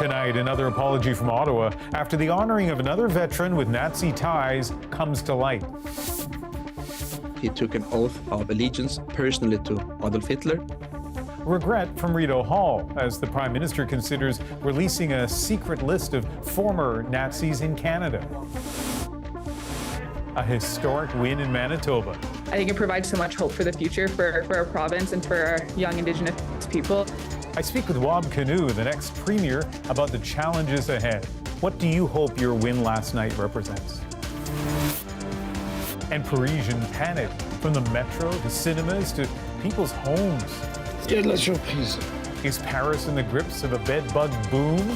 Tonight, another apology from Ottawa after the honoring of another veteran with Nazi ties comes to light. He took an oath of allegiance personally to Adolf Hitler. Regret from Rideau Hall as the Prime Minister considers releasing a secret list of former Nazis in Canada. A historic win in Manitoba. I think it provides so much hope for the future for our province and for our young Indigenous people. I speak with Wab Kinew, the next Premier, about the challenges ahead. What do you hope your win last night represents? And Parisian panic, from the metro to cinemas to people's homes. Is Paris in the grips of a bedbug boom?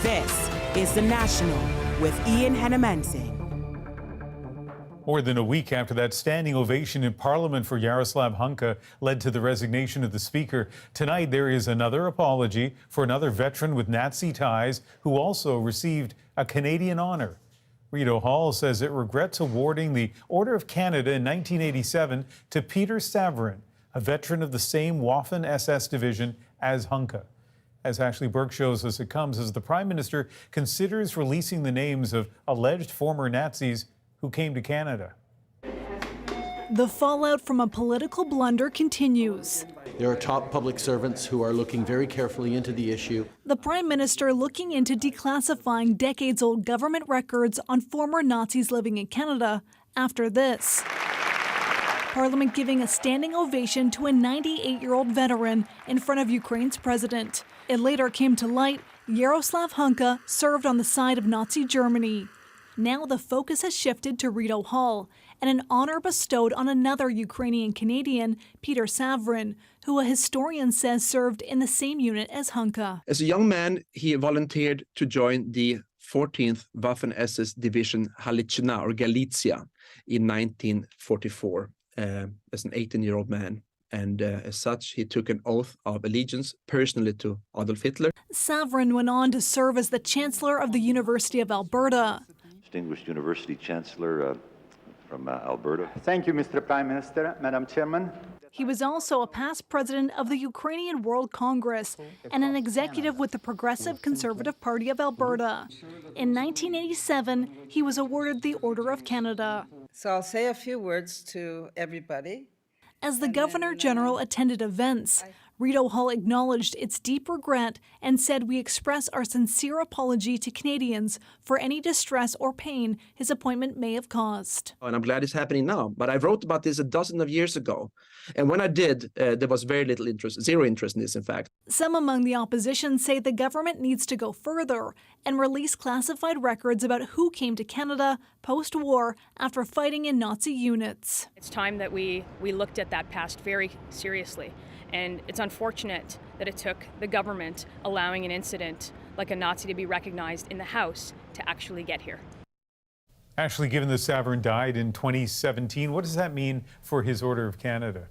This is The National with Ian Henemansing. More than a week after that standing ovation in Parliament for Jaroslav Hunka led to the resignation of the Speaker, tonight there is another apology for another veteran with Nazi ties who also received a Canadian honour. Rideau Hall says it regrets awarding the Order of Canada in 1987 to Peter Savarin, a veteran of the same Waffen SS division as Hunka. As Ashley Burke shows us, it comes as the Prime Minister considers releasing the names of alleged former Nazis who came to Canada. The fallout from a political blunder continues. There are top public servants who are looking very carefully into the issue. The Prime Minister looking into declassifying decades-old government records on former Nazis living in Canada after this. Parliament giving a standing ovation to a 98-year-old veteran in front of Ukraine's president. It later came to light Jaroslav Hunka served on the side of Nazi Germany. Now the focus has shifted to Rideau Hall and an honor bestowed on another Ukrainian Canadian, Peter Savarin, who a historian says served in the same unit as Hunka. As a young man, he volunteered to join the 14th Waffen SS Division Halicina or Galicia in 1944 as an 18-year-old man. And as such, he took an oath of allegiance personally to Adolf Hitler. Savarin went on to serve as the Chancellor of the University of Alberta. Distinguished University Chancellor from Alberta. Thank you, Mr. Prime Minister, Madam Chairman. He was also a past president of the Ukrainian World Congress and an executive with the Progressive Conservative Party of Alberta. In 1987, he was awarded the Order of Canada. So I'll say a few words to everybody. As the Governor General attended events, Rideau Hall acknowledged its deep regret and said, "We express our sincere apology to Canadians for any distress or pain his appointment may have caused." And I'm glad it's happening now. But I wrote about this a dozen of years ago. And when I did, there was very little interest, zero interest in this, in fact. Some among the opposition say the government needs to go further and release classified records about who came to Canada post-war after fighting in Nazi units. It's time that we looked at that past very seriously. And it's unfortunate that it took the government allowing an incident like a Nazi to be recognized in the House to actually get here. Ashley, given that Savarin died in 2017, what does that mean for his Order of Canada?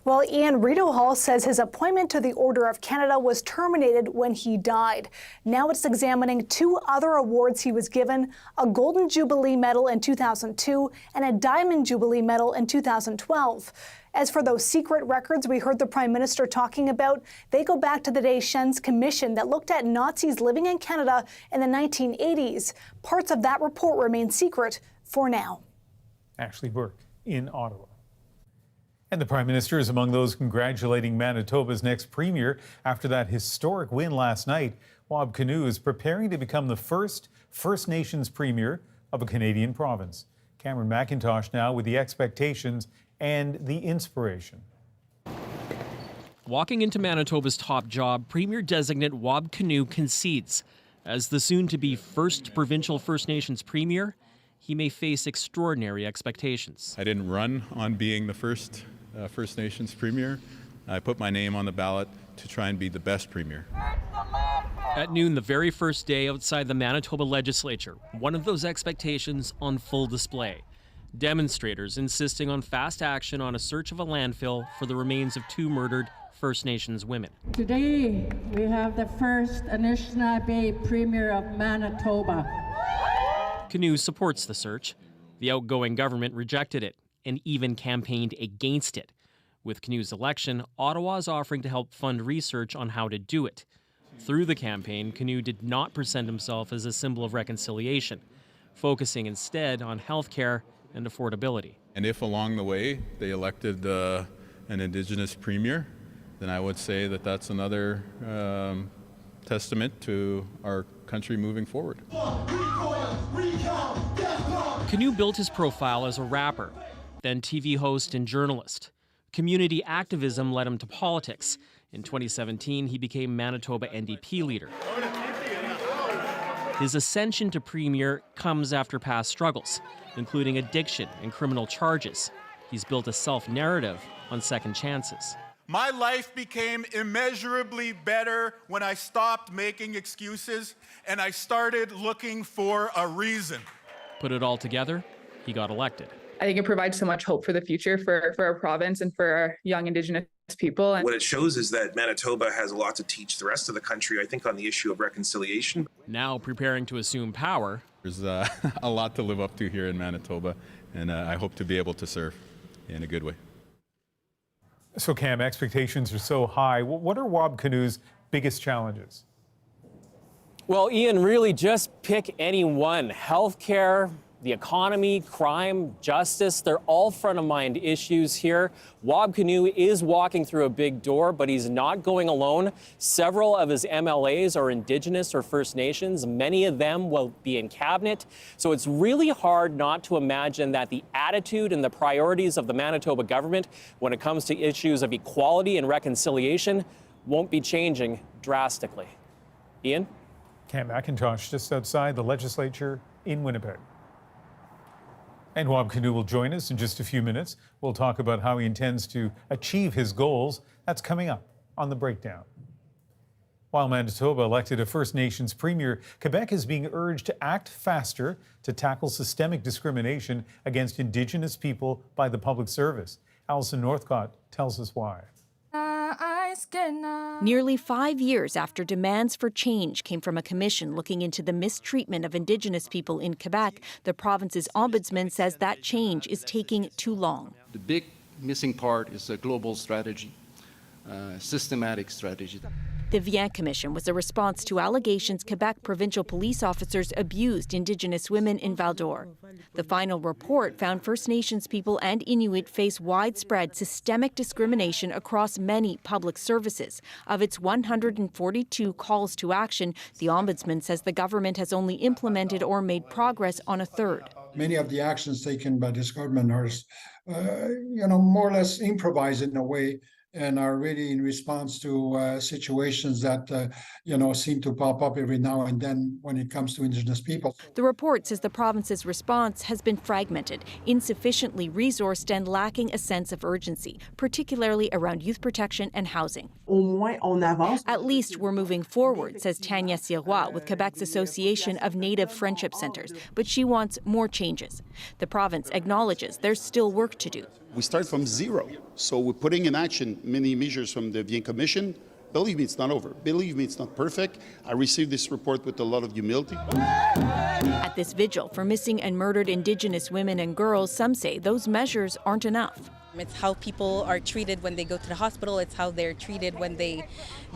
Well, Ian, Rideau Hall says his appointment to the Order of Canada was terminated when he died. Now it's examining two other awards he was given, a Golden Jubilee Medal in 2002 and a Diamond Jubilee Medal in 2012. As for those secret records we heard the Prime Minister talking about, they go back to the Deschênes Commission that looked at Nazis living in Canada in the 1980s. Parts of that report remain secret for now. Ashley Burke in Ottawa. And the Prime Minister is among those congratulating Manitoba's next Premier after that historic win last night. Wab Kinew is preparing to become the first First Nations Premier of a Canadian province. Cameron McIntosh now with the expectations and the inspiration. Walking into Manitoba's top job, Premier-designate Wab Kinew concedes. As the soon-to-be first provincial First Nations Premier, he may face extraordinary expectations. I didn't run on being the first First Nations Premier. I put my name on the ballot to try and be the best Premier. At noon, the very first day outside the Manitoba legislature, one of those expectations on full display. Demonstrators insisting on fast action on a search of a landfill for the remains of two murdered First Nations women. Today, we have the first Anishinaabe Premier of Manitoba. Kinew supports the search. The outgoing government rejected it and even campaigned against it. With Kinew's election, Ottawa is offering to help fund research on how to do it. Through the campaign, Kinew did not present himself as a symbol of reconciliation, focusing instead on healthcare and affordability. And if along the way they elected an Indigenous premier, then I would say that that's another testament to our country moving forward. Kinew built his profile as a rapper, then TV host and journalist. Community activism led him to politics. In 2017, he became Manitoba NDP leader. His ascension to premier comes after past struggles, including addiction and criminal charges. He's built a self-narrative on second chances. My life became immeasurably better when I stopped making excuses and I started looking for a reason. Put it all together, he got elected. I think it provides so much hope for the future for our province and for our young Indigenous people. What it shows is that Manitoba has a lot to teach the rest of the country, I think, on the issue of reconciliation. Now preparing to assume power. There's a lot to live up to here in Manitoba, and I hope to be able to serve in a good way. So, Cam, expectations are so high. What are Wab Kinew's biggest challenges? Well, Ian, really just pick any one. Healthcare, the economy, crime, justice, they're all front of mind issues here. Wab Kinew is walking through a big door, but he's not going alone. Several of his MLAs are Indigenous or First Nations. Many of them will be in cabinet. So it's really hard not to imagine that the attitude and the priorities of the Manitoba government when it comes to issues of equality and reconciliation won't be changing drastically. Ian? Cam McIntosh, just outside the legislature in Winnipeg. And Wab Kinew will join us in just a few minutes. We'll talk about how he intends to achieve his goals. That's coming up on The Breakdown. While Manitoba elected a First Nations premier, Quebec is being urged to act faster to tackle systemic discrimination against Indigenous people by the public service. Alison Northcott tells us why. Nearly 5 years after demands for change came from a commission looking into the mistreatment of Indigenous people in Quebec, the province's ombudsman says that change is taking too long. The big missing part is a global strategy, systematic strategy. The Vaughan Commission was a response to allegations Quebec provincial police officers abused Indigenous women in Val d'Or. The final report found First Nations people and Inuit face widespread systemic discrimination across many public services. Of its 142 calls to action, the Ombudsman says the government has only implemented or made progress on a third. Many of the actions taken by this government are, more or less improvised in a way, and are really in response to situations that, seem to pop up every now and then when it comes to Indigenous people. The report says the province's response has been fragmented, insufficiently resourced, and lacking a sense of urgency, particularly around youth protection and housing. At least we're moving forward, says Tanya Sirois with Quebec's Association of Native Friendship Centres, but she wants more changes. The province acknowledges there's still work to do. We start from zero. So we're putting in action many measures from the Vaughan Commission. Believe me, it's not over. Believe me, it's not perfect. I received this report with a lot of humility. At this vigil for missing and murdered Indigenous women and girls, some say those measures aren't enough. It's how people are treated when they go to the hospital. It's how they're treated when they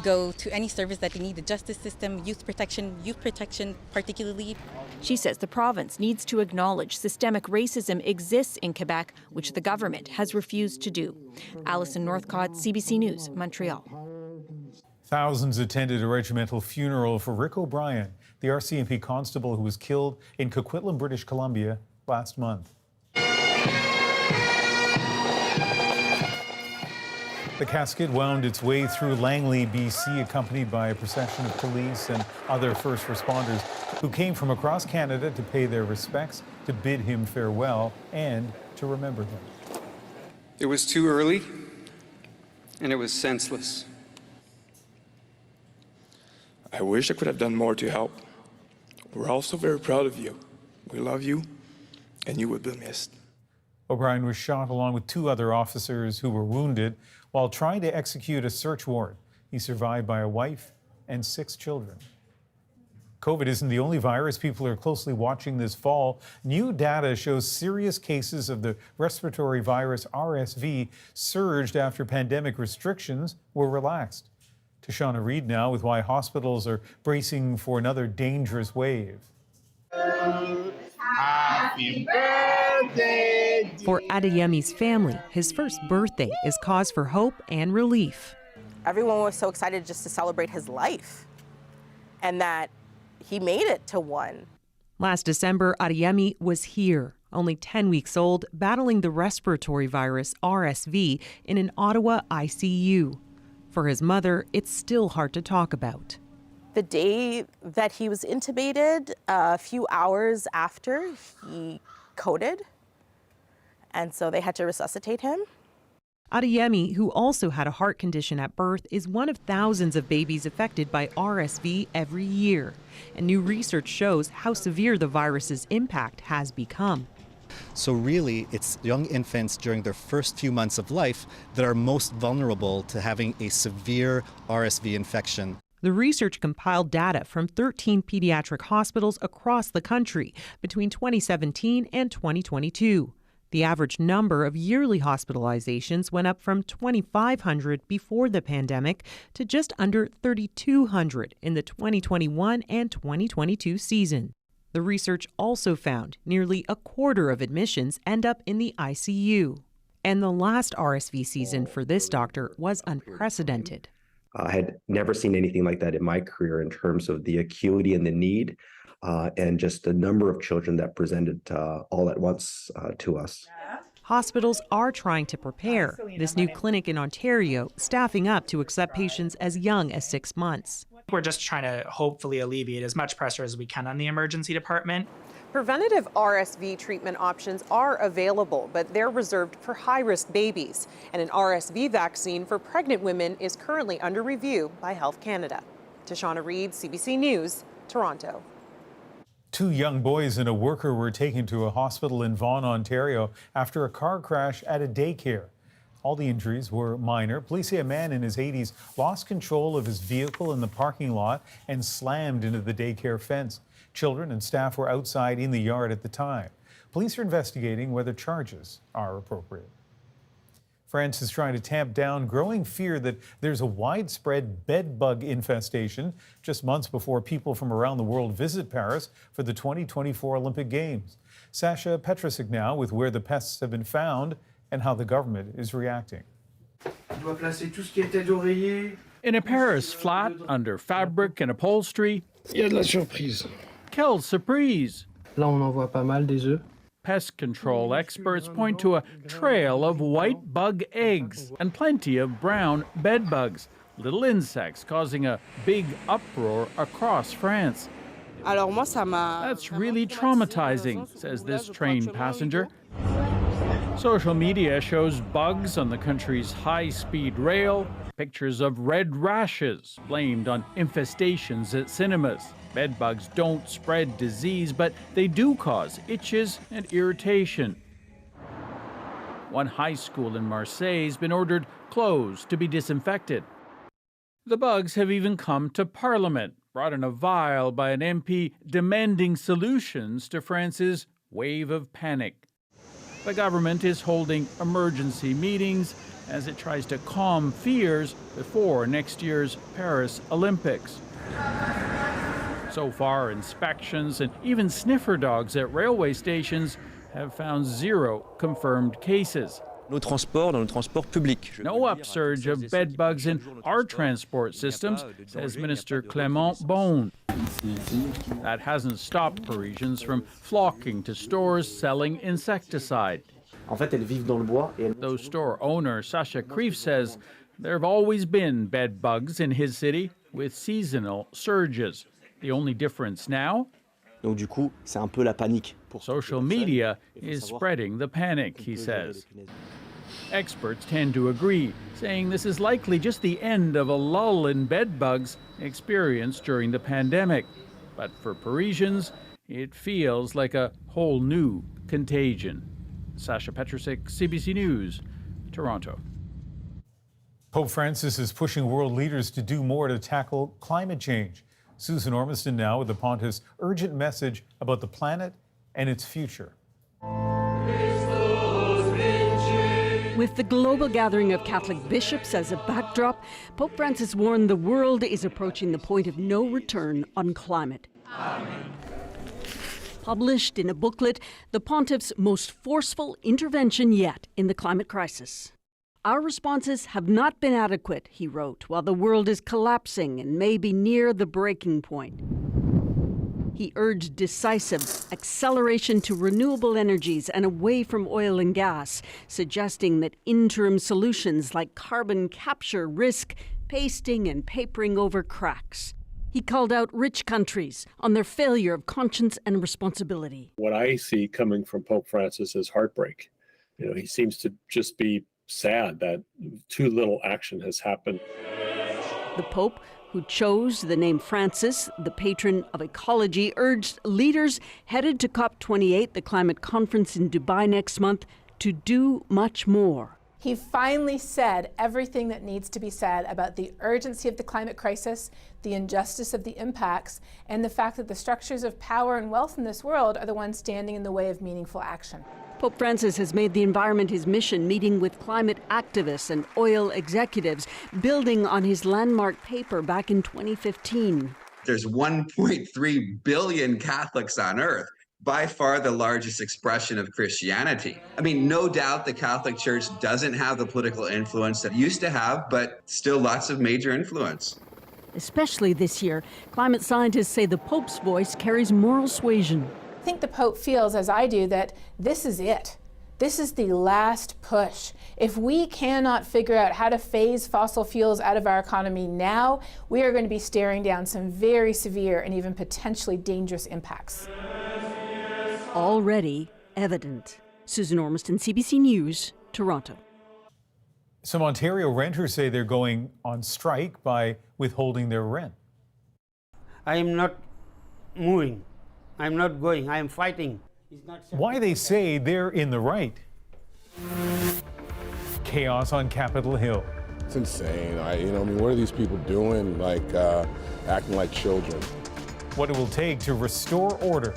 go to any service that they need, the justice system, youth protection particularly. She says the province needs to acknowledge systemic racism exists in Quebec, which the government has refused to do. Alison Northcott, CBC News, Montreal. Thousands attended a regimental funeral for Rick O'Brien, the RCMP constable who was killed in Coquitlam, British Columbia last month. The casket wound its way through Langley, BC, accompanied by a procession of police and other first responders who came from across Canada to pay their respects, to bid him farewell, and to remember him. It was too early, and it was senseless. I wish I could have done more to help. We're also very proud of you. We love you, and you will be missed. O'Brien was shot along with 2 other officers who were wounded while trying to execute a search warrant. He's survived by a wife and 6 children. COVID isn't the only virus people are closely watching this fall. New data shows serious cases of the respiratory virus RSV surged after pandemic restrictions were relaxed. Shauna Reid now with why hospitals are bracing for another dangerous wave. Happy birthday! For Adeyemi's family, his first birthday is cause for hope and relief. Everyone was so excited just to celebrate his life and that he made it to one. Last December, Adeyemi was here, only 10 weeks old, battling the respiratory virus RSV in an Ottawa ICU. For his mother, it's still hard to talk about. The day that he was intubated, a few hours after, he coded, and so they had to resuscitate him. Adeyemi, who also had a heart condition at birth, is one of thousands of babies affected by RSV every year. And new research shows how severe the virus's impact has become. So really, it's young infants during their first few months of life that are most vulnerable to having a severe RSV infection. The research compiled data from 13 pediatric hospitals across the country between 2017 and 2022. The average number of yearly hospitalizations went up from 2,500 before the pandemic to just under 3,200 in the 2021 and 2022 season. The research also found nearly a quarter of admissions end up in the ICU. And the last RSV season for this doctor was unprecedented. I had never seen anything like that in my career in terms of the acuity and the need, and just the number of children that presented all at once to us. Hospitals are trying to prepare. This new clinic in Ontario staffing up to accept patients as young as 6 months. We're just trying to hopefully alleviate as much pressure as we can on the emergency department. Preventative RSV treatment options are available, but they're reserved for high-risk babies. And an RSV vaccine for pregnant women is currently under review by Health Canada. Shauna Reid, CBC News, Toronto. 2 young boys and a worker were taken to a hospital in Vaughan, Ontario after a car crash at a daycare. All the injuries were minor. Police say a man in his 80s lost control of his vehicle in the parking lot and slammed into the daycare fence. Children and staff were outside in the yard at the time. Police are investigating whether charges are appropriate. France is trying to tamp down growing fear that there's a widespread bedbug infestation just months before people from around the world visit Paris for the 2024 Olympic Games. Sasha Petrusik now with where the pests have been found and how the government is reacting. In a Paris flat under fabric and upholstery, il y a de la surprise. Quelle surprise! Là, on en voit pas mal des œufs. Pest control experts point to a trail of white bug eggs and plenty of brown bedbugs, little insects causing a big uproar across France. That's really traumatizing, says this train passenger. Social media shows bugs on the country's high-speed rail, pictures of red rashes blamed on infestations at cinemas. Bedbugs don't spread disease, but they do cause itches and irritation. One high school in Marseille has been ordered closed to be disinfected. The bugs have even come to Parliament, brought in a vial by an MP demanding solutions to France's wave of panic. The government is holding emergency meetings as it tries to calm fears before next year's Paris Olympics. So far, inspections and even sniffer dogs at railway stations have found 0 confirmed cases. No upsurge of bedbugs in our transport systems, says Minister Clément Beaune. That hasn't stopped Parisians from flocking to stores selling insecticide. Though store owner Sacha Krief says there have always been bedbugs in his city with seasonal surges. The only difference now? Social media is spreading the panic, he says. Experts tend to agree, saying this is likely just the end of a lull in bedbugs experienced during the pandemic. But for Parisians, it feels like a whole new contagion. Sasha Petrusik, CBC News, Toronto. Pope Francis is pushing world leaders to do more to tackle climate change. Susan Ormiston now with the Pontiff's urgent message about the planet and its future. With the global gathering of Catholic bishops as a backdrop, Pope Francis warned the world is approaching the point of no return on climate. Amen. Published in a booklet, the Pontiff's most forceful intervention yet in the climate crisis. Our responses have not been adequate, he wrote, while the world is collapsing and may be near the breaking point. He urged decisive acceleration to renewable energies and away from oil and gas, suggesting that interim solutions like carbon capture risk pasting and papering over cracks. He called out rich countries on their failure of conscience and responsibility. What I see coming from Pope Francis is heartbreak. He seems to just be sad that too little action has happened. The Pope, who chose the name Francis, the patron of ecology, urged leaders headed to COP28, the climate conference in Dubai next month, to do much more. He finally said everything that needs to be said about the urgency of the climate crisis, the injustice of the impacts, and the fact that the structures of power and wealth in this world are the ones standing in the way of meaningful action. Pope Francis has made the environment his mission, meeting with climate activists and oil executives, building on his landmark paper back in 2015. There's 1.3 billion Catholics on earth, by far the largest expression of Christianity. I mean, no doubt the Catholic Church doesn't have the political influence that it used to have, but still lots of major influence. Especially this year, climate scientists say the Pope's voice carries moral suasion. I think the Pope feels, as I do, that this is it. This is the last push. If we cannot figure out how to phase fossil fuels out of our economy now, we are going to be staring down some very severe and even potentially dangerous impacts. Already evident. Susan Ormiston, CBC News, Toronto. Some Ontario renters say they're going on strike by withholding their rent. I am not moving. I am not going. I am fighting. Why they say they're in the right. Chaos on Capitol Hill. It's insane. What are these people doing? Acting like children. What it will take to restore order.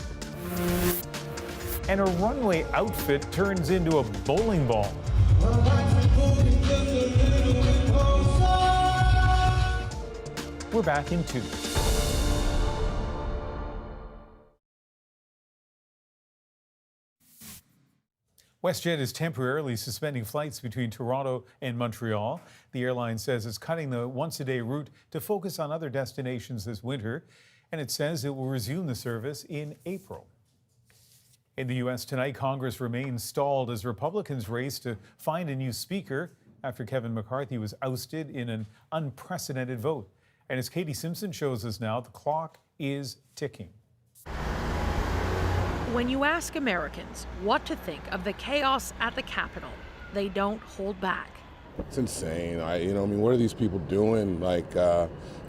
And a runway outfit turns into a bowling ball. We're back in 2. Westjet is temporarily suspending flights between Toronto and Montreal. The airline says it's cutting the once-a-day route to focus on other destinations this winter, and it says it will resume the service in April. In the U.S. tonight, Congress remains stalled as Republicans race to find a new speaker after Kevin McCarthy was ousted in an unprecedented vote. And as Katie Simpson shows us now, the clock is ticking. When you ask Americans what to think of the chaos at the Capitol, they don't hold back. It's insane. What are these people doing?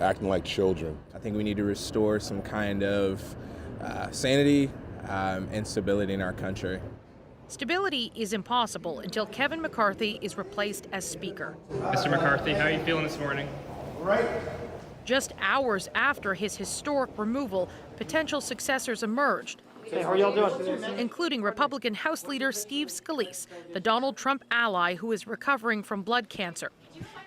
Acting like children. I think we need to restore some kind of sanity and stability in our country. Stability is impossible until Kevin McCarthy is replaced as Speaker. Mr. McCarthy, how are you feeling this morning? Right. Just hours after his historic removal, potential successors emerged. Hey, how are y'all doing? Including Republican House Leader Steve Scalise, the Donald Trump ally who is recovering from blood cancer,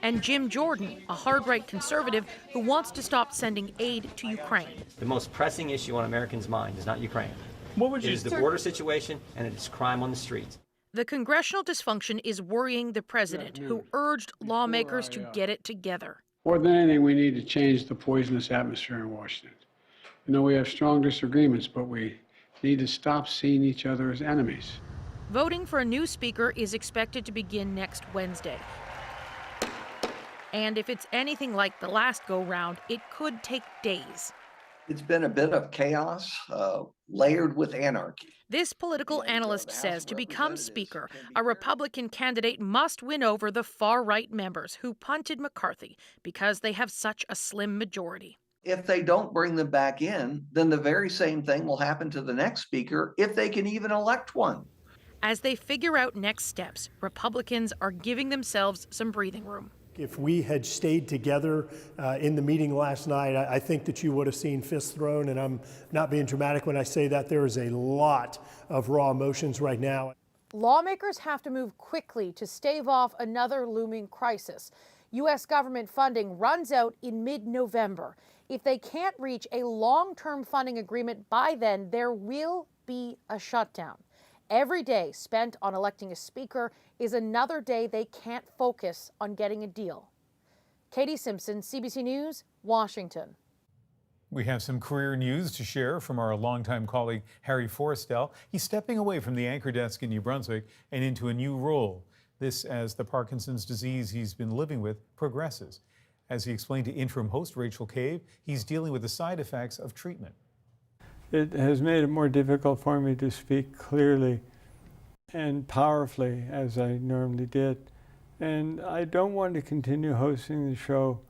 and Jim Jordan, a hard-right conservative who wants to stop sending aid to Ukraine. The most pressing issue on Americans' mind is not Ukraine. It is the border situation, and it is crime on the streets. The congressional dysfunction is worrying the president, who urged lawmakers to get it together. More than anything, we need to change the poisonous atmosphere in Washington. We have strong disagreements, but we need to stop seeing each other as enemies. Voting for a new speaker is expected to begin next Wednesday. And if it's anything like the last go-round, it could take days. It's been a bit of chaos, layered with anarchy. This political analyst says to become Speaker, a Republican candidate must win over the far-right members who punted McCarthy because they have such a slim majority. If they don't bring them back in, then the very same thing will happen to the next speaker if they can even elect one. As they figure out next steps, Republicans are giving themselves some breathing room. If we had stayed together in the meeting last night, I think that you would have seen fists thrown, and I'm not being dramatic when I say that. There is a lot of raw emotions right now. Lawmakers have to move quickly to stave off another looming crisis. U.S. government funding runs out in mid-November. If they can't reach a long-term funding agreement by then, there will be a shutdown. Every day spent on electing a speaker is another day they can't focus on getting a deal. Katie Simpson, CBC News, Washington. We have some career news to share from our longtime colleague Harry Forestell. He's stepping away from the anchor desk in New Brunswick and into a new role. This as the Parkinson's disease he's been living with progresses. As he explained to interim host Rachel Cave, he's dealing with the side effects of treatment. It has made it more difficult for me to speak clearly and powerfully as I normally did. And I don't want to continue hosting the show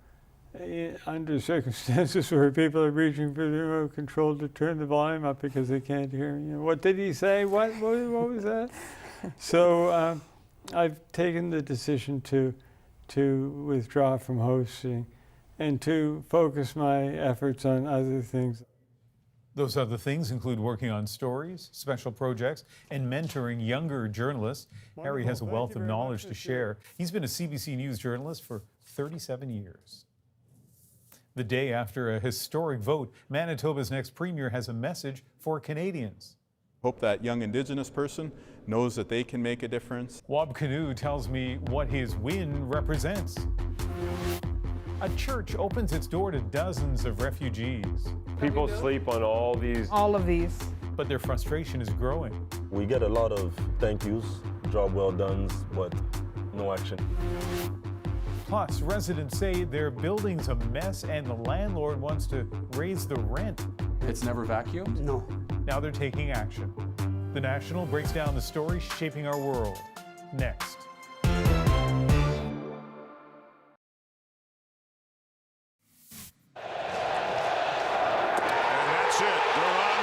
under circumstances where people are reaching for the remote control to turn the volume up because they can't hear me. What did he say? What was that? So I've taken the decision to withdraw from hosting and to focus my efforts on other things. Those other things include working on stories, special projects, and mentoring younger journalists. Harry has a wealth of knowledge to share. He's been a CBC News journalist for 37 years. The day after a historic vote, Manitoba's next premier has a message for Canadians. Hope that young Indigenous person knows that they can make a difference. Wab Kinew tells me what his win represents. A church opens its door to dozens of refugees. People sleep on all of these. But their frustration is growing. We get a lot of thank yous, job well done, but no action. Plus, residents say their building's a mess and the landlord wants to raise the rent. It's never vacuumed? No. Now they're taking action. The National breaks down the story shaping our world. Next.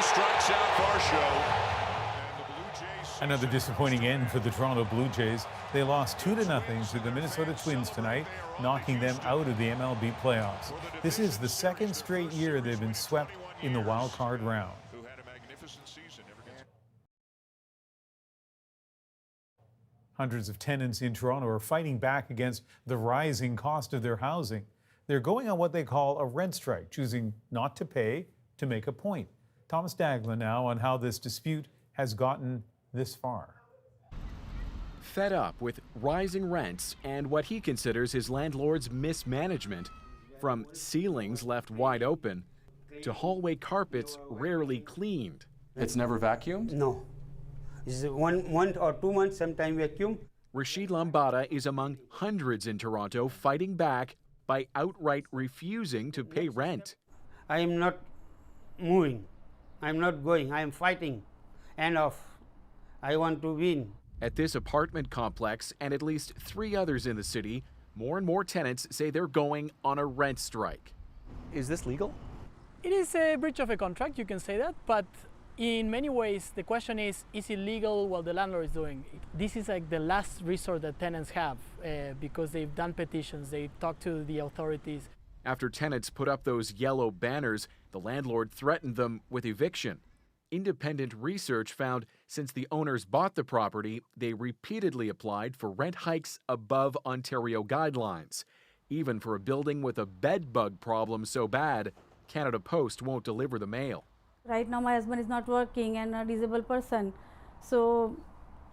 Strikes out for show. Another disappointing end for the Toronto Blue Jays. They lost 2-0 to the Minnesota Twins tonight, knocking them out of the MLB playoffs. This is the second straight year they've been swept in the wild card round. Hundreds of tenants in Toronto are fighting back against the rising cost of their housing. They're going on what they call a rent strike, choosing not to pay to make a point. Thomas Dagla now on how this dispute has gotten this far. Fed up with rising rents and what he considers his landlord's mismanagement, from ceilings left wide open to hallway carpets rarely cleaned. It's never vacuumed? No. It's 1 month or 2 months, sometimes vacuum. Rashid Lambada is among hundreds in Toronto fighting back by outright refusing to pay rent. I am not moving. I'm not going. I am fighting. End of. I want to win. At this apartment complex and at least 3 others in the city, more and more tenants say they're going on a rent strike. Is this legal? It is a breach of a contract, you can say that, but in many ways the question is it legal what the landlord is doing? This is like the last resort that tenants have because they've done petitions, they've talked to the authorities. After tenants put up those yellow banners, the landlord threatened them with eviction. Independent research found since the owners bought the property, they repeatedly applied for rent hikes above Ontario guidelines. Even for a building with a bedbug problem so bad, Canada Post won't deliver the mail. Right now my husband is not working and a disabled person, so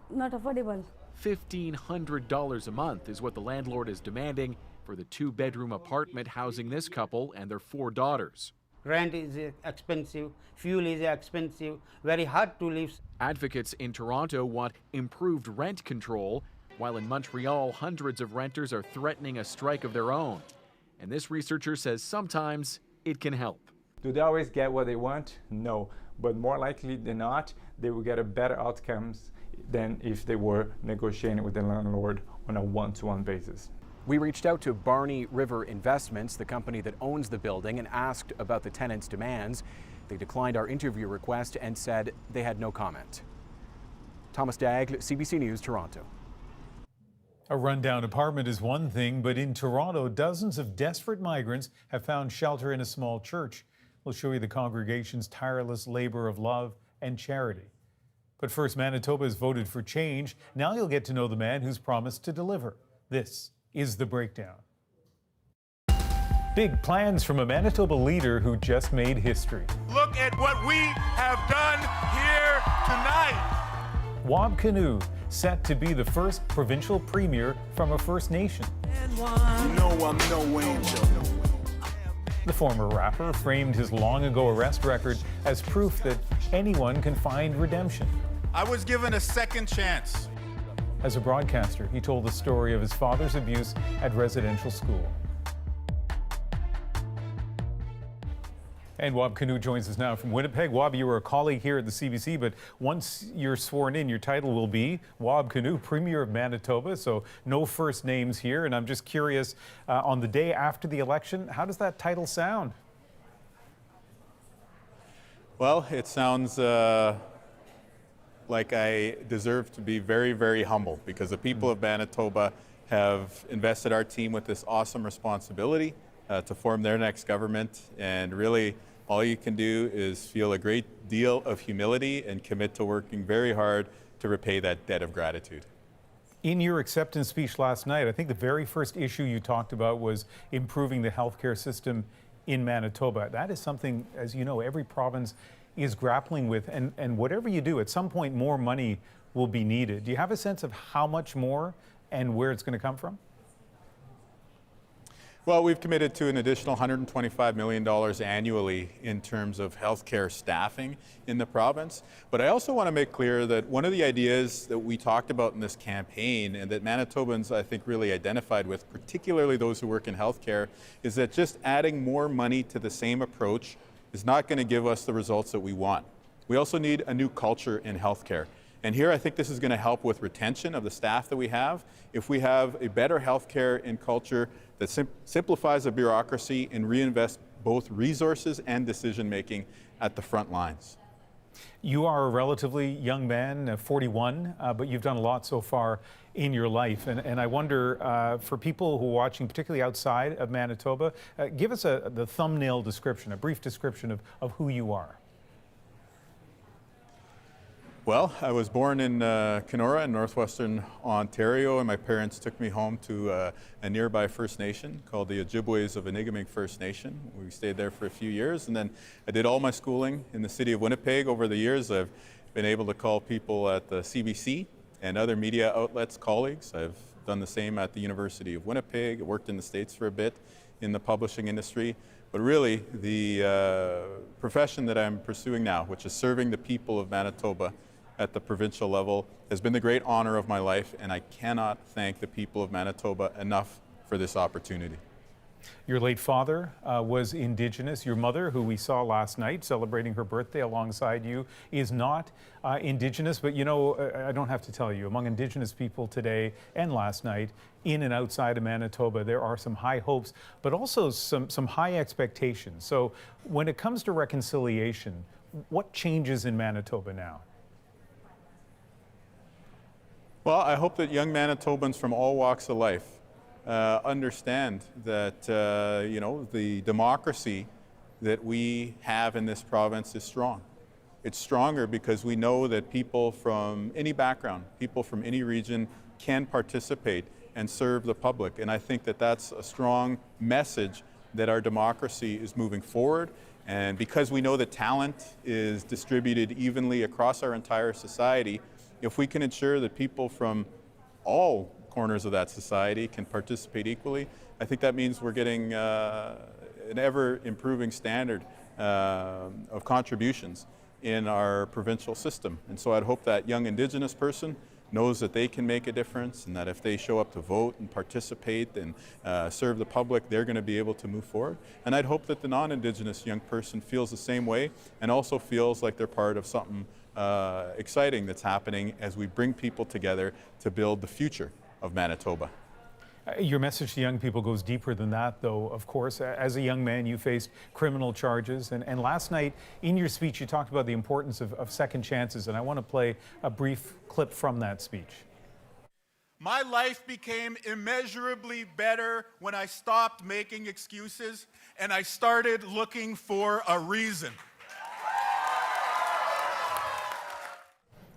not affordable. $1,500 a month is what the landlord is demanding for the 2-bedroom apartment housing this couple and their 4 daughters. Rent is expensive, fuel is expensive, very hard to live. Advocates in Toronto want improved rent control, while in Montreal, hundreds of renters are threatening a strike of their own. And this researcher says sometimes it can help. Do they always get what they want? No, but more likely than not, they will get a better outcomes than if they were negotiating with the landlord on a one-to-one basis. We reached out to Barney River Investments, the company that owns the building, and asked about the tenants' demands. They declined our interview request and said they had no comment. Thomas Dagg, CBC News, Toronto. A rundown apartment is one thing, but in Toronto, dozens of desperate migrants have found shelter in a small church. We'll show you the congregation's tireless labor of love and charity. But first, Manitoba has voted for change. Now you'll get to know the man who's promised to deliver. This is The Breakdown. Big plans from a Manitoba leader who just made history. Look at what we have done here tonight. Wab Kinew, set to be the first provincial premier from a First Nation. You know I'm no angel. The former rapper framed his long-ago arrest record as proof that anyone can find redemption. I was given a second chance. As a broadcaster, he told the story of his father's abuse at residential school. And Wab Kinew joins us now from Winnipeg. Wab, you were a colleague here at the CBC, but once you're sworn in, your title will be Wab Kinew, Premier of Manitoba, so no first names here. And I'm just curious, on the day after the election, how does that title sound? Well, it sounds like I deserve to be very, very humble because the people of Manitoba have invested our team with this awesome responsibility to form their next government, and really all you can do is feel a great deal of humility and commit to working very hard to repay that debt of gratitude. In your acceptance speech last night, I think the very first issue you talked about was improving the healthcare system in Manitoba. That is something, as you know, every province is grappling with, and whatever you do, at some point more money will be needed. Do you have a sense of how much more and where it's going to come from? Well, we've committed to an additional $125 million annually in terms of healthcare staffing in the province. But I also want to make clear that one of the ideas that we talked about in this campaign and that Manitobans, I think, really identified with, particularly those who work in healthcare, is that just adding more money to the same approach is not going to give us the results that we want. We also need a new culture in healthcare. And here I think this is going to help with retention of the staff that we have. If we have a better healthcare and culture that simplifies the bureaucracy and reinvests both resources and decision-making at the front lines. You are a relatively young man, 41, but you've done a lot so far in your life. And I wonder, for people who are watching, particularly outside of Manitoba, give us the thumbnail description, a brief description of who you are. Well, I was born in Kenora in northwestern Ontario, and my parents took me home to a nearby First Nation called the Ojibways of Enigaming First Nation. We stayed there for a few years, and then I did all my schooling in the city of Winnipeg. Over the years, I've been able to call people at the CBC and other media outlets colleagues. I've done the same at the University of Winnipeg. I worked in the States for a bit in the publishing industry. But really, the profession that I'm pursuing now, which is serving the people of Manitoba at the provincial level, has been the great honor of my life, and I cannot thank the people of Manitoba enough for this opportunity. Your late father was Indigenous. Your mother, who we saw last night celebrating her birthday alongside you, is not Indigenous. But you know, I don't have to tell you, among Indigenous people today and last night, in and outside of Manitoba, there are some high hopes, but also some high expectations. So when it comes to reconciliation, what changes in Manitoba now? Well, I hope that young Manitobans from all walks of life understand that the democracy that we have in this province is strong. It's stronger because we know that people from any background, people from any region can participate and serve the public. And I think that that's a strong message that our democracy is moving forward. And because we know that talent is distributed evenly across our entire society, if we can ensure that people from all corners of that society can participate equally, I think that means we're getting an ever-improving standard of contributions in our provincial system. And so I'd hope that young Indigenous person knows that they can make a difference, and that if they show up to vote and participate and serve the public, they're going to be able to move forward. And I'd hope that the non-Indigenous young person feels the same way and also feels like they're part of something exciting that's happening as we bring people together to build the future of Manitoba. Your message to young people goes deeper than that, though, of course. As a young man, you faced criminal charges. And last night, in your speech, you talked about the importance of second chances. And I want to play a brief clip from that speech. My life became immeasurably better when I stopped making excuses and I started looking for a reason.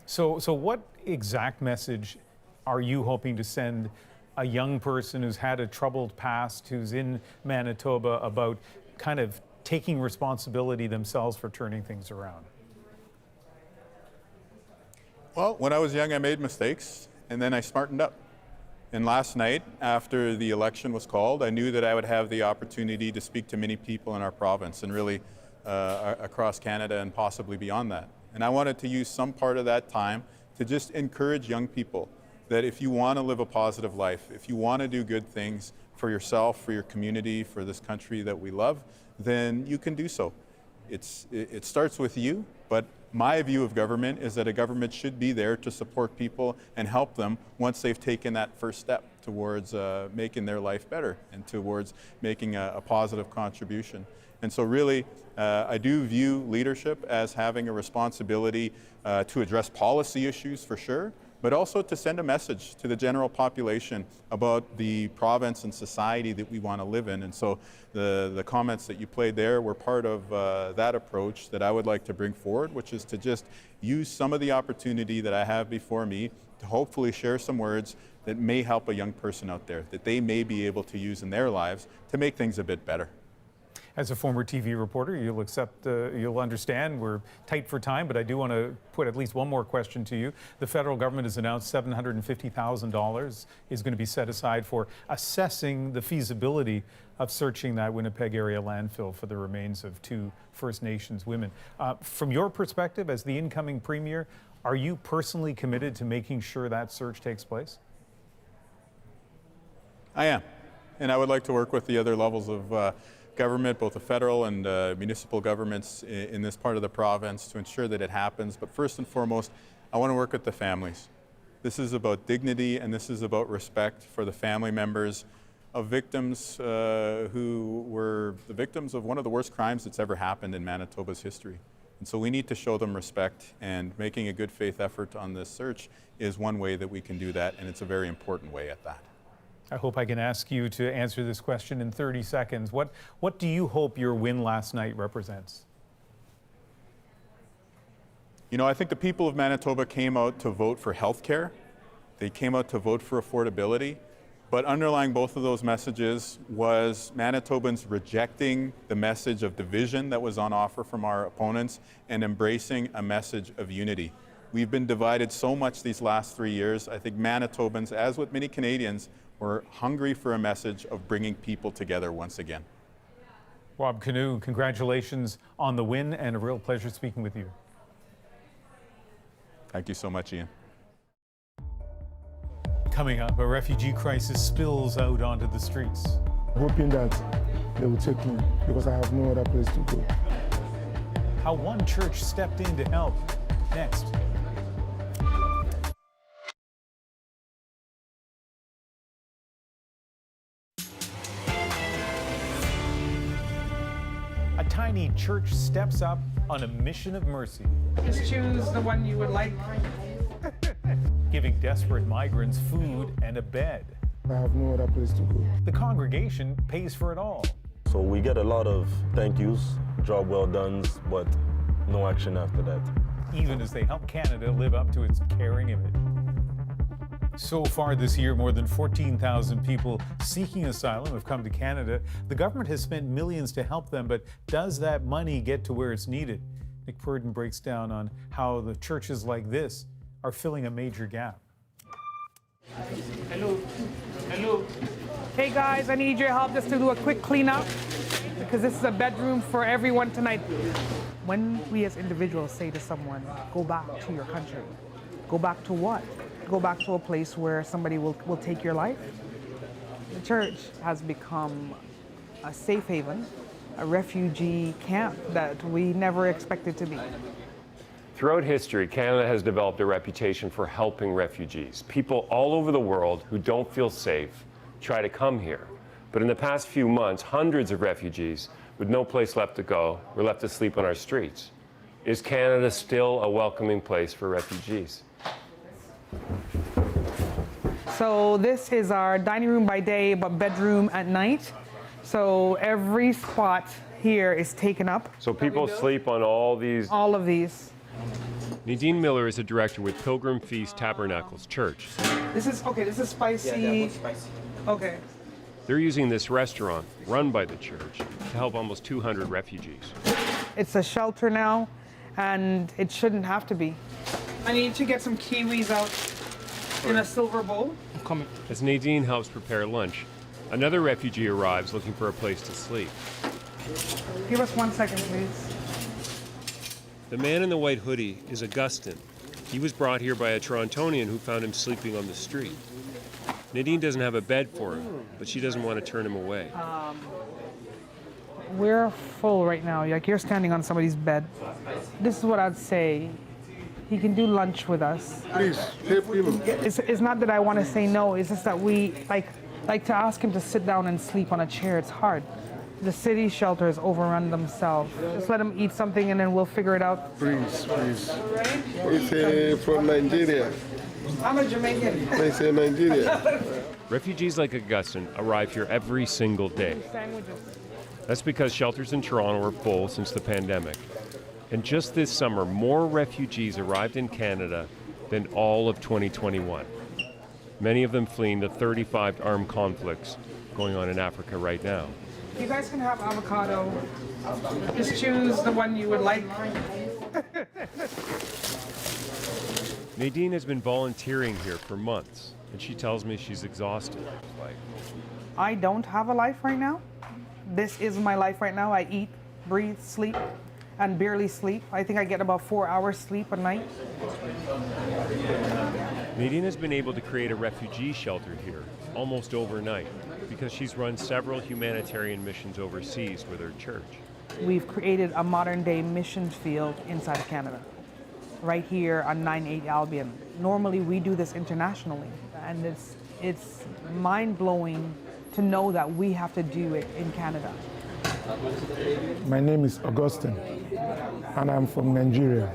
So what exact message are you hoping to send a young person who's had a troubled past, who's in Manitoba, about kind of taking responsibility themselves for turning things around? Well, when I was young, I made mistakes, and then I smartened up. And last night, after the election was called, I knew that I would have the opportunity to speak to many people in our province and really across Canada and possibly beyond that. And I wanted to use some part of that time to just encourage young people that if you want to live a positive life, if you want to do good things for yourself, for your community, for this country that we love, then you can do so. It starts with you, but my view of government is that a government should be there to support people and help them once they've taken that first step towards making their life better and towards making a positive contribution. And so really, I do view leadership as having a responsibility to address policy issues for sure, but also to send a message to the general population about the province and society that we want to live in. And so the comments that you played there were part of that approach that I would like to bring forward, which is to just use some of the opportunity that I have before me to hopefully share some words that may help a young person out there, that they may be able to use in their lives to make things a bit better. As a former TV reporter, you'll understand we're tight for time, but I do want to put at least one more question to you. The federal government has announced $750,000 is going to be set aside for assessing the feasibility of searching that Winnipeg area landfill for the remains of 2 First Nations women. From your perspective as the incoming premier, are you personally committed to making sure that search takes place? I am, and I would like to work with the other levels of government, both the federal and municipal governments in this part of the province to ensure that it happens. But first and foremost, I want to work with the families. This is about dignity and this is about respect for the family members of victims who were the victims of one of the worst crimes that's ever happened in Manitoba's history. And so we need to show them respect, and making a good faith effort on this search is one way that we can do that, and it's a very important way at that. I hope I can ask you to answer this question in 30 seconds. What do you hope your win last night represents? You know, I think the people of Manitoba came out to vote for health care. They came out to vote for affordability. But underlying both of those messages was Manitobans rejecting the message of division that was on offer from our opponents and embracing a message of unity. We've been divided so much these last 3 years. I think Manitobans, as with many Canadians, were hungry for a message of bringing people together once again. Wab Kinew, congratulations on the win, and a real pleasure speaking with you. Thank you so much, Ian. Coming up, a refugee crisis spills out onto the streets. Hoping that they will take me because I have no other place to go. How one church stepped in to help. Next. A tiny church steps up on a mission of mercy. Just choose the one you would like. Giving desperate migrants food and a bed. I have no other place to go. The congregation pays for it all. So we get a lot of thank yous, job well done, but no action after that. Even as they help Canada live up to its caring image. So far this year, more than 14,000 people seeking asylum have come to Canada. The government has spent millions to help them, but does that money get to where it's needed? Nick Purdon breaks down on how the churches like this are filling a major gap. Hello. Hello. Hey guys, I need your help just to do a quick cleanup because this is a bedroom for everyone tonight. When we as individuals say to someone, go back to your country, go back to what? Go back to a place where somebody will take your life? The church has become a safe haven, a refugee camp that we never expected to be. Throughout history, Canada has developed a reputation for helping refugees. People all over the world who don't feel safe try to come here. But in the past few months, hundreds of refugees with no place left to go were left to sleep on our streets. Is Canada still a welcoming place for refugees? So this is our dining room by day, but bedroom at night. So every spot here is taken up. So people sleep on all these? All of these. Nadine Miller is a director with Pilgrim Feast Tabernacles Church. This is spicy. Yeah, that one's spicy. Okay. They're using this restaurant, run by the church, to help almost 200 refugees. It's a shelter now, and it shouldn't have to be. I need to get some kiwis out in a silver bowl. Coming. As Nadine helps prepare lunch, another refugee arrives looking for a place to sleep. Give us 1 second, please. The man in the white hoodie is Augustin. He was brought here by a Torontonian who found him sleeping on the street. Nadine doesn't have a bed for him, but she doesn't want to turn him away. We're full right now. Like, you're standing on somebody's bed. This is what I'd say. He can do lunch with us. Please, help him. It's not that I want to say no. It's just that we like to ask him to sit down and sleep on a chair. It's hard. The city shelters overrun themselves. Just let him eat something and then we'll figure it out. Please, please. It's from Nigeria. I'm a Jamaican. They say Nigeria. Refugees like Augustin arrive here every single day. Sandwiches. That's because shelters in Toronto are full since the pandemic. And just this summer, more refugees arrived in Canada than all of 2021. Many of them fleeing the 35 armed conflicts going on in Africa right now. You guys can have avocado. Just choose the one you would like. Nadine has been volunteering here for months, and she tells me she's exhausted. I don't have a life right now. This is my life right now. I eat, breathe, sleep, and barely sleep. I think I get about 4 hours sleep a night. Nadine has been able to create a refugee shelter here almost overnight because she's run several humanitarian missions overseas with her church. We've created a modern-day mission field inside of Canada, right here on 9-8 Albion. Normally, we do this internationally, and it's mind-blowing to know that we have to do it in Canada. My name is Augustine, and I'm from Nigeria.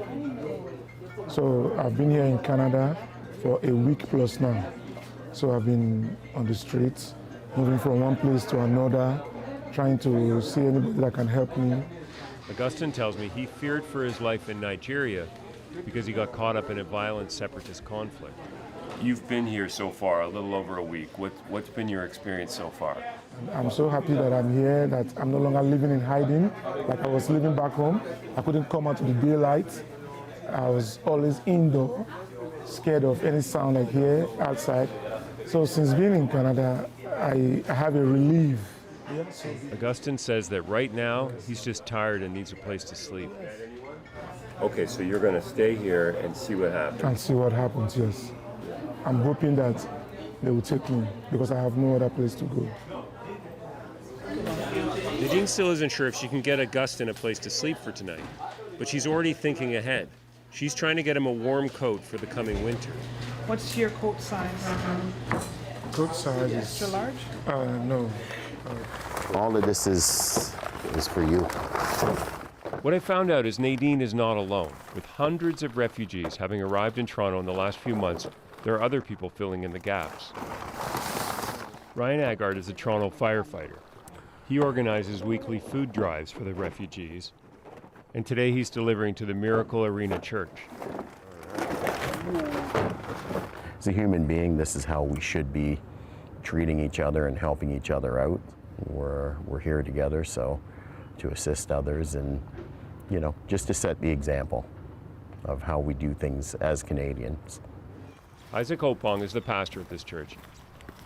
So I've been here in Canada for a week plus now. So I've been on the streets, moving from one place to another, trying to see anybody that can help me. Augustine tells me he feared for his life in Nigeria because he got caught up in a violent separatist conflict. You've been here so far, a little over a week. What's been your experience so far? I'm so happy that I'm here, that I'm no longer living in hiding like I was living back home. I couldn't come out to the daylight. I was always indoor, scared of any sound I hear outside. So since being in Canada, I have a relief. Augustine says that right now, he's just tired and needs a place to sleep. Okay, so you're going to stay here and see what happens. And see what happens, yes. I'm hoping that they will take me because I have no other place to go. Nadine still isn't sure if she can get Augustine a place to sleep for tonight, but she's already thinking ahead. She's trying to get him a warm coat for the coming winter. What's your coat size? Coat size is... Extra large? No. All of this is for you. What I found out is Nadine is not alone. With hundreds of refugees having arrived in Toronto in the last few months, there are other people filling in the gaps. Ryan Agard is a Toronto firefighter. He organizes weekly food drives for the refugees, and today he's delivering to the Miracle Arena Church. As a human being, this is how we should be treating each other and helping each other out. We're here together, so to assist others and, you know, just to set the example of how we do things as Canadians. Isaac Opong is the pastor at this church,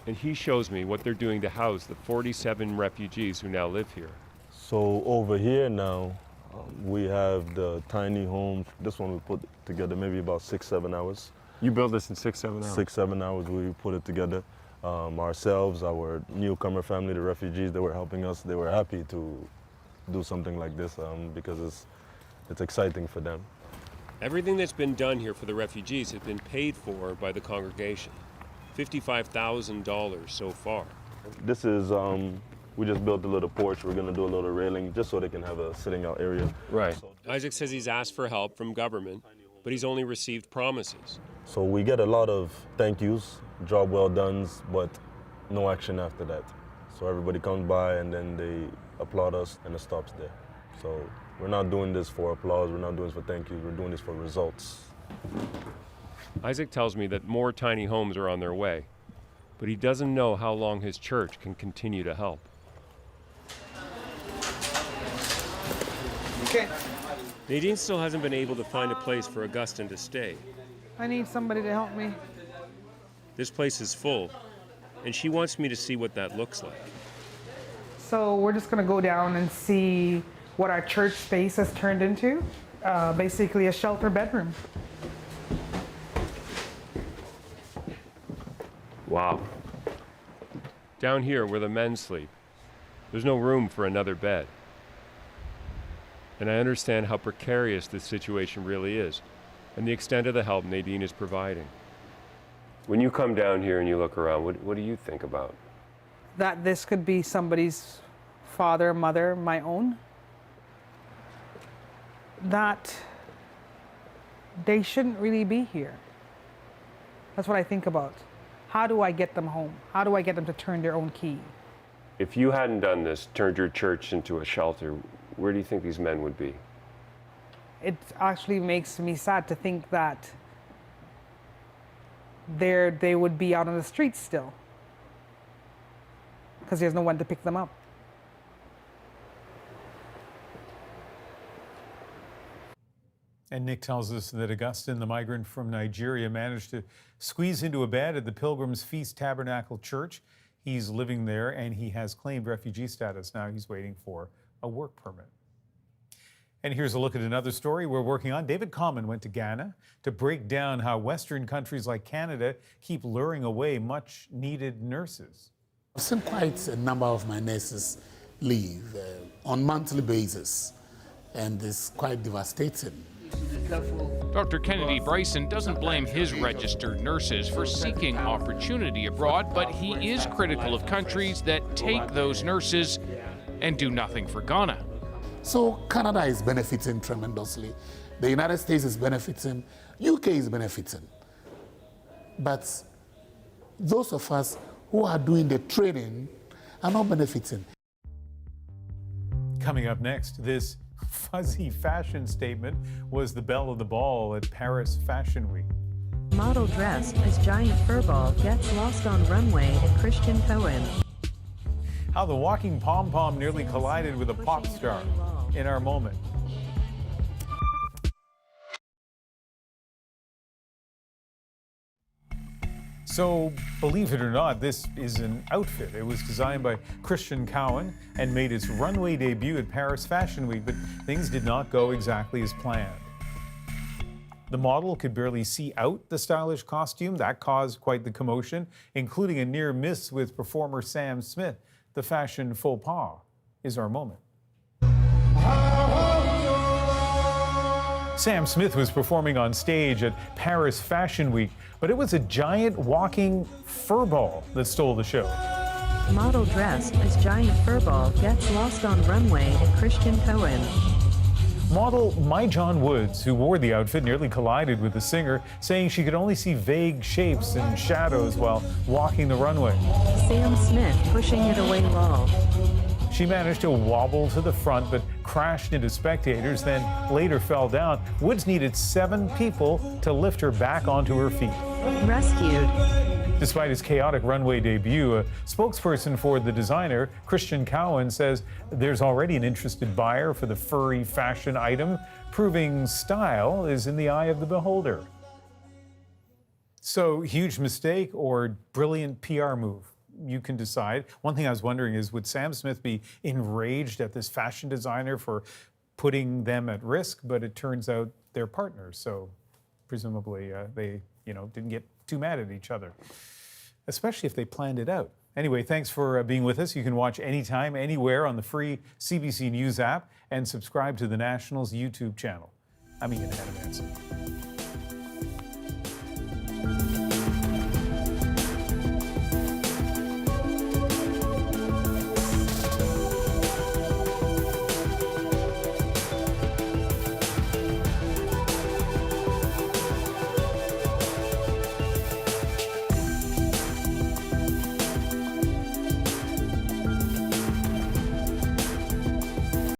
and he shows me what they're doing to house the 47 refugees who now live here. So over here now, we have the tiny homes. This one we put together maybe about 6-7 hours. You built this in 6-7 hours? 6-7 hours we put it together. Ourselves, our newcomer family, the refugees that were helping us, they were happy to do something like this because it's exciting for them. Everything that's been done here for the refugees has been paid for by the congregation. $55,000 so far. This is, we just built a little porch. We're gonna do a little railing just so they can have a sitting out area. Right. Isaac says he's asked for help from government, but he's only received promises. So we get a lot of thank yous, job well done, but no action after that. So everybody comes by and then they applaud us and it stops there. So we're not doing this for applause, we're not doing this for thank yous, we're doing this for results. Isaac tells me that more tiny homes are on their way, but he doesn't know how long his church can continue to help. Okay. Nadine still hasn't been able to find a place for Augustine to stay. I need somebody to help me. This place is full, and she wants me to see what that looks like. So we're just going to go down and see what our church space has turned into. Basically a shelter bedroom. Wow. Down here where the men sleep, there's no room for another bed. And I understand how precarious this situation really is, and the extent of the help Nadine is providing. When you come down here and you look around, what do you think about? That this could be somebody's father, mother, my own. That they shouldn't really be here. That's what I think about. How do I get them home? How do I get them to turn their own key? If you hadn't done this, turned your church into a shelter, where do you think these men would be? It actually makes me sad to think that they would be out on the streets still, because there's no one to pick them up. And Nick tells us that Augustine, the migrant from Nigeria, managed to squeeze into a bed at the Pilgrim's Feast Tabernacle Church. He's living there and he has claimed refugee status. Now he's waiting for a work permit. And here's a look at another story we're working on. David Common went to Ghana to break down how Western countries like Canada keep luring away much needed nurses. I've seen quite a number of my nurses leave on monthly basis, and it's quite devastating. Dr. Kennedy Bryson doesn't blame his registered nurses for seeking opportunity abroad, but he is critical of countries that take those nurses and do nothing for Ghana. So Canada is benefiting tremendously. The United States is benefiting. UK is benefiting. But those of us who are doing the training are not benefiting. Coming up next, this fuzzy fashion statement was the belle of the ball at Paris Fashion Week. Model dressed as giant furball gets lost on runway at Christian Cohen. How the walking pom-pom nearly collided with a pop star in our moment. So, believe it or not, this is an outfit. It was designed by Christian Cohen and made its runway debut at Paris Fashion Week, but things did not go exactly as planned. The model could barely see out the stylish costume. That caused quite the commotion, including a near miss with performer Sam Smith. The fashion faux pas is our moment. Sam Smith was performing on stage at Paris Fashion Week, but it was a giant walking furball that stole the show. Model dressed as giant furball gets lost on runway at Christian Cohen. Model My John Woods, who wore the outfit, nearly collided with the singer, saying she could only see vague shapes and shadows while walking the runway. Sam Smith pushing it away low. She managed to wobble to the front but crashed into spectators, then later fell down. Woods needed 7 people to lift her back onto her feet. Rescued. Despite his chaotic runway debut, a spokesperson for the designer, Christian Cohen, says there's already an interested buyer for the furry fashion item, proving style is in the eye of the beholder. So, huge mistake or brilliant PR move? You can decide. One thing I was wondering is, would Sam Smith be enraged at this fashion designer for putting them at risk? But it turns out they're partners, so presumably they, didn't get too mad at each other, especially if they planned it out. Anyway, thanks for being with us. You can watch anytime, anywhere on the free CBC News app and subscribe to the National's YouTube channel. I'm Ian Hanamanson.